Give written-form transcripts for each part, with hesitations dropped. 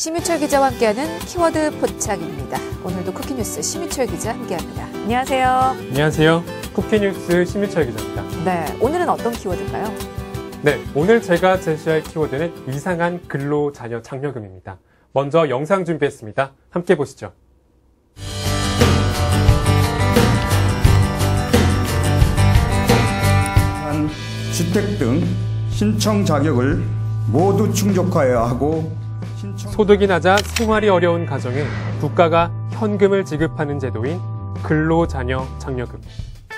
심유철 기자와 함께하는 키워드 포착입니다. 오늘도 쿠키뉴스 심유철 기자 함께합니다. 안녕하세요. 안녕하세요. 쿠키뉴스 심유철 기자입니다. 네, 오늘은 어떤 키워드인가요? 네, 오늘 제가 제시할 키워드는 이상한 근로자녀 장려금입니다. 먼저 영상 준비했습니다. 함께 보시죠. 주택 등 신청 자격을 모두 충족하여야 하고 소득이 낮아 생활이 어려운 가정에 국가가 현금을 지급하는 제도인 근로자녀 장려금.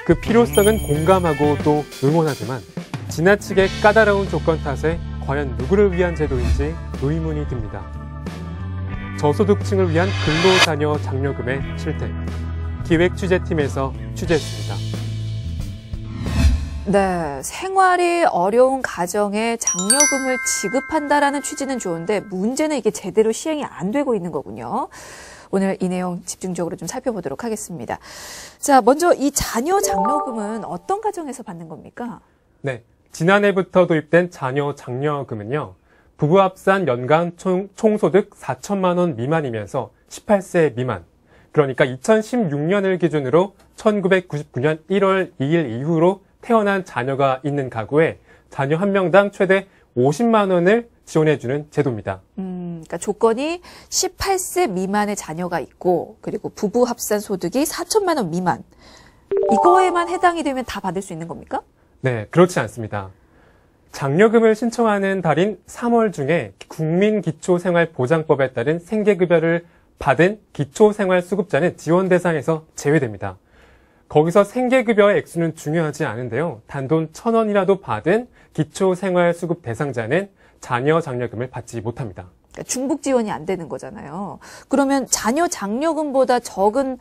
그 필요성은 공감하고 또 응원하지만 지나치게 까다로운 조건 탓에 과연 누구를 위한 제도인지 의문이 듭니다. 저소득층을 위한 근로자녀 장려금의 실태. 기획취재팀에서 취재했습니다. 네, 생활이 어려운 가정에 장려금을 지급한다라는 취지는 좋은데 문제는 이게 제대로 시행이 안 되고 있는 거군요. 오늘 이 내용 집중적으로 좀 살펴보도록 하겠습니다. 자, 먼저 이 자녀 장려금은 어떤 가정에서 받는 겁니까? 네, 지난해부터 도입된 자녀 장려금은요. 부부 합산 연간 총소득 4천만 원 미만이면서 18세 미만. 그러니까 2016년을 기준으로 1999년 1월 2일 이후로 태어난 자녀가 있는 가구에 자녀 한 명당 최대 50만 원을 지원해주는 제도입니다. 그러니까 조건이 18세 미만의 자녀가 있고 그리고 부부 합산 소득이 4천만 원 미만. 이거에만 해당이 되면 다 받을 수 있는 겁니까? 네, 그렇지 않습니다. 장려금을 신청하는 달인 3월 중에 국민기초생활보장법에 따른 생계급여를 받은 기초생활수급자는 지원 대상에서 제외됩니다. 거기서 생계급여의 액수는 중요하지 않은데요. 단돈 1,000원이라도 받은 기초생활수급 대상자는 자녀 장려금을 받지 못합니다. 그러니까 중복 지원이 안 되는 거잖아요. 그러면 자녀 장려금보다 적은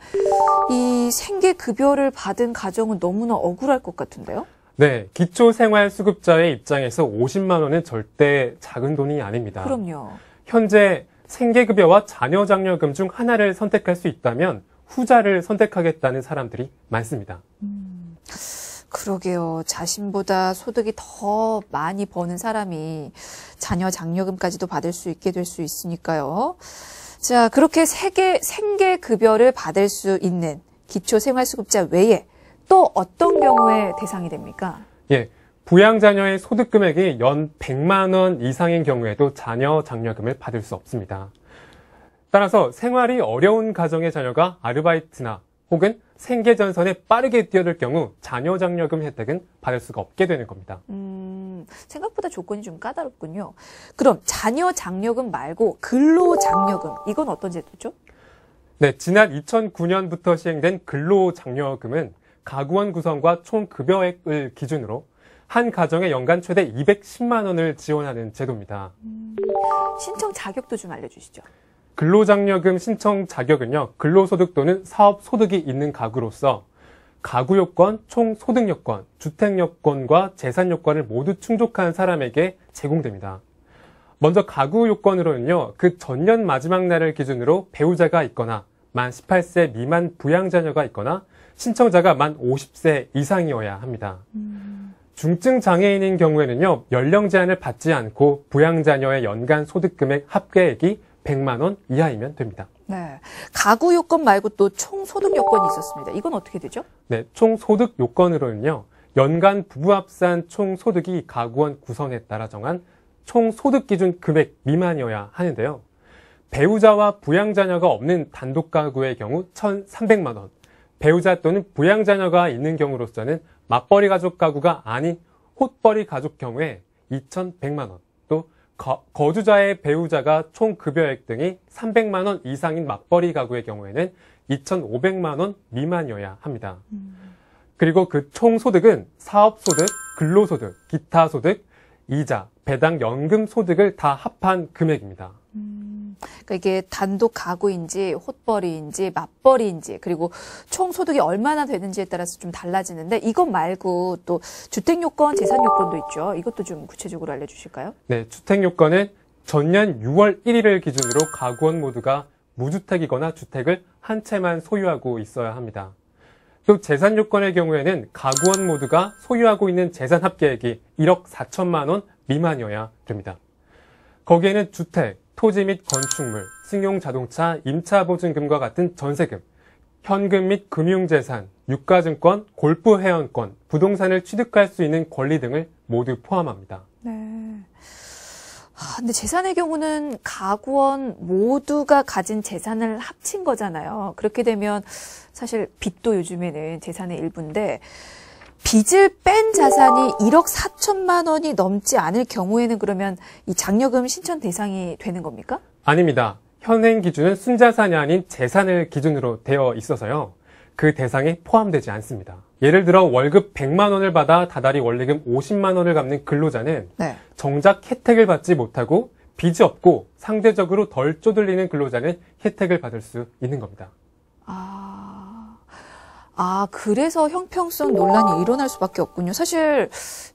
이 생계급여를 받은 가정은 너무나 억울할 것 같은데요? 네, 기초생활수급자의 입장에서 50만 원은 절대 작은 돈이 아닙니다. 그럼요. 현재 생계급여와 자녀 장려금 중 하나를 선택할 수 있다면 후자를 선택하겠다는 사람들이 많습니다. 그러게요. 자신보다 소득이 더 많이 버는 사람이 자녀 장려금까지도 받을 수 있게 될 수 있으니까요. 자, 그렇게 생계급여를 받을 수 있는 기초생활수급자 외에 또 어떤 경우에 대상이 됩니까? 예, 부양자녀의 소득 금액이 연 100만 원 이상인 경우에도 자녀 장려금을 받을 수 없습니다. 따라서 생활이 어려운 가정의 자녀가 아르바이트나 혹은 생계전선에 빠르게 뛰어들 경우 자녀 장려금 혜택은 받을 수가 없게 되는 겁니다. 생각보다 조건이 좀 까다롭군요. 그럼 자녀 장려금 말고 근로장려금, 이건 어떤 제도죠? 네, 지난 2009년부터 시행된 근로장려금은 가구원 구성과 총 급여액을 기준으로 한 가정에 연간 최대 210만 원을 지원하는 제도입니다. 신청 자격도 좀 알려주시죠. 근로장려금 신청 자격은요, 근로소득 또는 사업소득이 있는 가구로서 가구요건, 총소득요건, 주택요건과 재산요건을 모두 충족한 사람에게 제공됩니다. 먼저 가구요건으로는요, 그 전년 마지막 날을 기준으로 배우자가 있거나 만 18세 미만 부양자녀가 있거나 신청자가 만 50세 이상이어야 합니다. 중증 장애인인 경우에는요, 연령 제한을 받지 않고 부양자녀의 연간 소득금액 합계액이 100만 원 이하이면 됩니다. 네, 가구 요건 말고 또 총소득 요건이 있었습니다. 이건 어떻게 되죠? 네, 총소득 요건으로는요. 연간 부부 합산 총소득이 가구원 구성에 따라 정한 총소득 기준 금액 미만이어야 하는데요. 배우자와 부양자녀가 없는 단독 가구의 경우 1,300만 원, 배우자 또는 부양자녀가 있는 경우로서는 맞벌이 가족 가구가 아닌 홑벌이 가족 경우에 2,100만 원, 또 거주자의 배우자가 총 급여액 등이 300만 원 이상인 맞벌이 가구의 경우에는 2,500만 원 미만이어야 합니다. 그리고 그 총소득은 사업소득, 근로소득, 기타 소득, 이자, 배당, 연금 소득을 다 합한 금액입니다. 그러니까 이게 단독 가구인지 홑벌이인지 맞벌이인지 그리고 총 소득이 얼마나 되는지에 따라서 좀 달라지는데 이것 말고 또 주택 요건, 재산 요건도 있죠. 이것도 좀 구체적으로 알려주실까요? 네, 주택 요건은 전년 6월 1일을 기준으로 가구원 모두가 무주택이거나 주택을 한 채만 소유하고 있어야 합니다. 또 재산 요건의 경우에는 가구원 모두가 소유하고 있는 재산 합계액이 1억 4천만 원 미만이어야 됩니다. 거기에는 주택, 토지 및 건축물, 승용자동차, 임차보증금과 같은 전세금, 현금 및 금융재산, 유가증권, 골프회원권, 부동산을 취득할 수 있는 권리 등을 모두 포함합니다. 네. 근데 재산의 경우는 가구원 모두가 가진 재산을 합친 거잖아요. 그렇게 되면 사실 빚도 요즘에는 재산의 일부인데 빚을 뺀 자산이 1억 4천만 원이 넘지 않을 경우에는 그러면 이 장려금 신청 대상이 되는 겁니까? 아닙니다. 현행 기준은 순자산이 아닌 재산을 기준으로 되어 있어서요. 그 대상에 포함되지 않습니다. 예를 들어 월급 100만 원을 받아 다달이 원리금 50만 원을 갚는 근로자는 네. 정작 혜택을 받지 못하고 빚이 없고 상대적으로 덜 쪼들리는 근로자는 혜택을 받을 수 있는 겁니다. 그래서 형평성 논란이 일어날 수밖에 없군요. 사실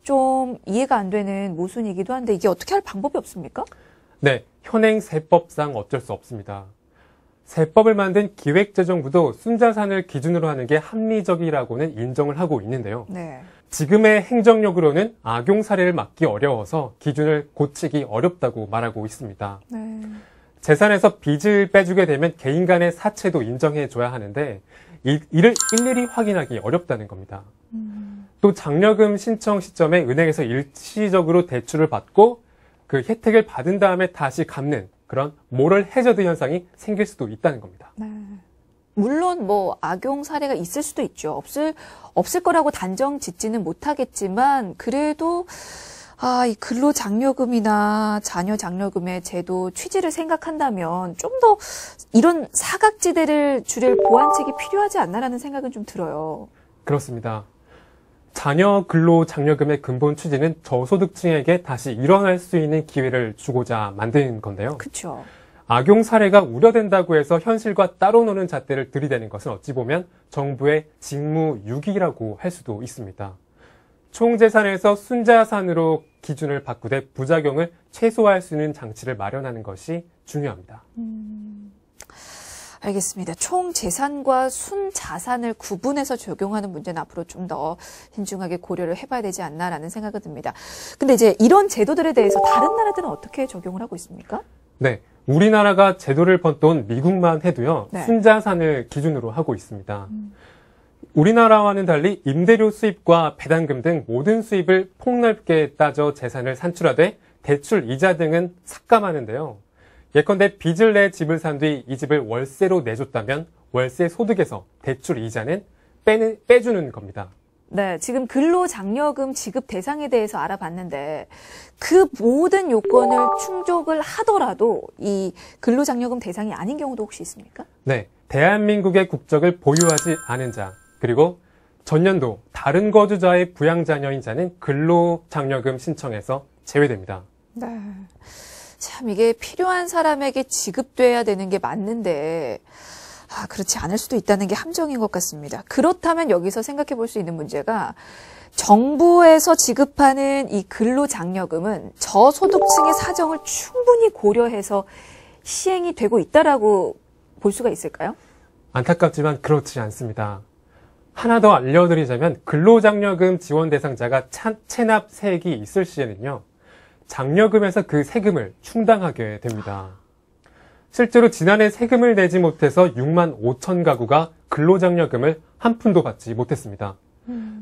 좀 이해가 안 되는 모순이기도 한데 이게 어떻게 할 방법이 없습니까? 네, 현행 세법상 어쩔 수 없습니다. 세법을 만든 기획재정부도 순자산을 기준으로 하는 게 합리적이라고는 인정을 하고 있는데요. 네. 지금의 행정력으로는 악용 사례를 막기 어려워서 기준을 고치기 어렵다고 말하고 있습니다. 네. 재산에서 빚을 빼주게 되면 개인 간의 사채도 인정해줘야 하는데 이를 일일이 확인하기 어렵다는 겁니다. 또 장려금 신청 시점에 은행에서 일시적으로 대출을 받고 그 혜택을 받은 다음에 다시 갚는 그런 모럴 해저드 현상이 생길 수도 있다는 겁니다. 네. 물론 뭐 악용 사례가 있을 수도 있죠. 없을 거라고 단정 짓지는 못하겠지만 그래도 이 근로장려금이나 자녀장려금의 제도 취지를 생각한다면 좀 더 이런 사각지대를 줄일 보완책이 필요하지 않나라는 생각은 좀 들어요. 그렇습니다. 자녀 근로장려금의 근본 취지는 저소득층에게 다시 일어날 수 있는 기회를 주고자 만든 건데요. 그렇죠. 악용 사례가 우려된다고 해서 현실과 따로 노는 잣대를 들이대는 것은 어찌 보면 정부의 직무유기라고 할 수도 있습니다. 총재산에서 순자산으로 기준을 바꾸되 부작용을 최소화할 수 있는 장치를 마련하는 것이 중요합니다. 알겠습니다. 총재산과 순자산을 구분해서 적용하는 문제는 앞으로 좀 더 신중하게 고려를 해봐야 되지 않나라는 생각이 듭니다. 근데 이제 이런 제도들에 대해서 다른 나라들은 어떻게 적용을 하고 있습니까? 네, 우리나라가 제도를 펀돈 미국만 해도요, 네. 순자산을 기준으로 하고 있습니다. 우리나라와는 달리 임대료 수입과 배당금 등 모든 수입을 폭넓게 따져 재산을 산출하되 대출, 이자 등은 삭감하는데요. 예컨대 빚을 내 집을 산 뒤 이 집을 월세로 내줬다면 월세 소득에서 대출 이자는 빼주는 겁니다. 네, 지금 근로장려금 지급 대상에 대해서 알아봤는데 그 모든 요건을 충족을 하더라도 이 근로장려금 대상이 아닌 경우도 혹시 있습니까? 네, 대한민국의 국적을 보유하지 않은 자, 그리고 전년도 다른 거주자의 부양자녀인 자는 근로장려금 신청에서 제외됩니다. 네. 참 이게 필요한 사람에게 지급돼야 되는 게 맞는데 그렇지 않을 수도 있다는 게 함정인 것 같습니다. 그렇다면 여기서 생각해 볼 수 있는 문제가 정부에서 지급하는 이 근로장려금은 저소득층의 사정을 충분히 고려해서 시행이 되고 있다라고 볼 수가 있을까요? 안타깝지만 그렇지 않습니다. 하나 더 알려드리자면 근로장려금 지원 대상자가 체납세액이 있을 시에는요. 장려금에서 그 세금을 충당하게 됩니다. 실제로 지난해 세금을 내지 못해서 6만 5천 가구가 근로장려금을 한 푼도 받지 못했습니다.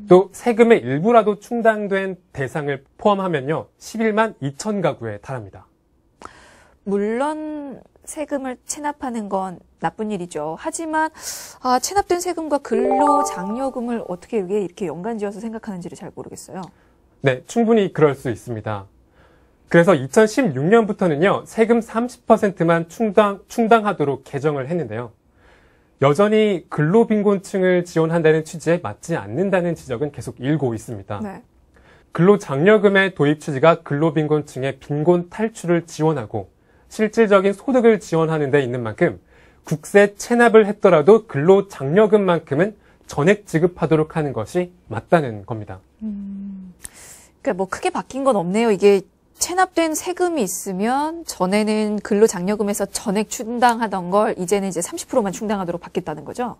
또 세금의 일부라도 충당된 대상을 포함하면요. 11만 2천 가구에 달합니다. 물론 세금을 체납하는 건 나쁜 일이죠. 하지만 체납된 세금과 근로장려금을 어떻게 이렇게 연관지어서 생각하는지를 잘 모르겠어요. 네, 충분히 그럴 수 있습니다. 그래서 2016년부터는요, 세금 30%만 충당하도록 개정을 했는데요. 여전히 근로빈곤층을 지원한다는 취지에 맞지 않는다는 지적은 계속 일고 있습니다. 네. 근로장려금의 도입 취지가 근로빈곤층의 빈곤 탈출을 지원하고 실질적인 소득을 지원하는 데 있는 만큼 국세 체납을 했더라도 근로장려금만큼은 전액 지급하도록 하는 것이 맞다는 겁니다. 그러니까 뭐 크게 바뀐 건 없네요. 이게 체납된 세금이 있으면 전에는 근로장려금에서 전액 충당하던 걸 이제는 이제 30%만 충당하도록 바뀌었다는 거죠?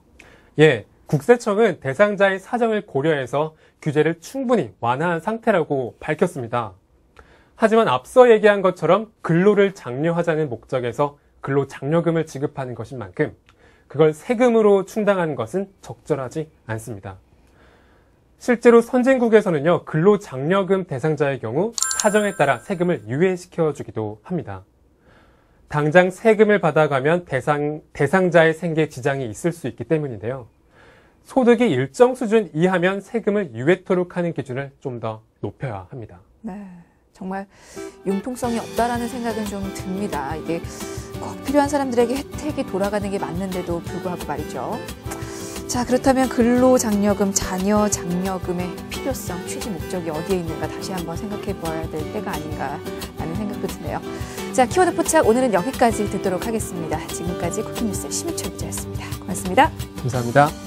예, 국세청은 대상자의 사정을 고려해서 규제를 충분히 완화한 상태라고 밝혔습니다. 하지만 앞서 얘기한 것처럼 근로를 장려하자는 목적에서 근로장려금을 지급하는 것인 만큼 그걸 세금으로 충당하는 것은 적절하지 않습니다. 실제로 선진국에서는요, 근로장려금 대상자의 경우 사정에 따라 세금을 유예시켜주기도 합니다. 당장 세금을 받아가면 대상자의 생계에 지장이 있을 수 있기 때문인데요. 소득이 일정 수준 이하면 세금을 유예토록 하는 기준을 좀 더 높여야 합니다. 네, 정말 융통성이 없다라는 생각은 좀 듭니다. 이게 꼭 필요한 사람들에게 혜택이 돌아가는 게 맞는데도 불구하고 말이죠. 자, 그렇다면 근로장려금, 자녀장려금의 필요성, 취지 목적이 어디에 있는가 다시 한번 생각해 봐야 될 때가 아닌가라는 생각도 드네요. 자, 키워드 포착 오늘은 여기까지 듣도록 하겠습니다. 지금까지 쿠키뉴스 심희철 기자였습니다. 고맙습니다. 감사합니다.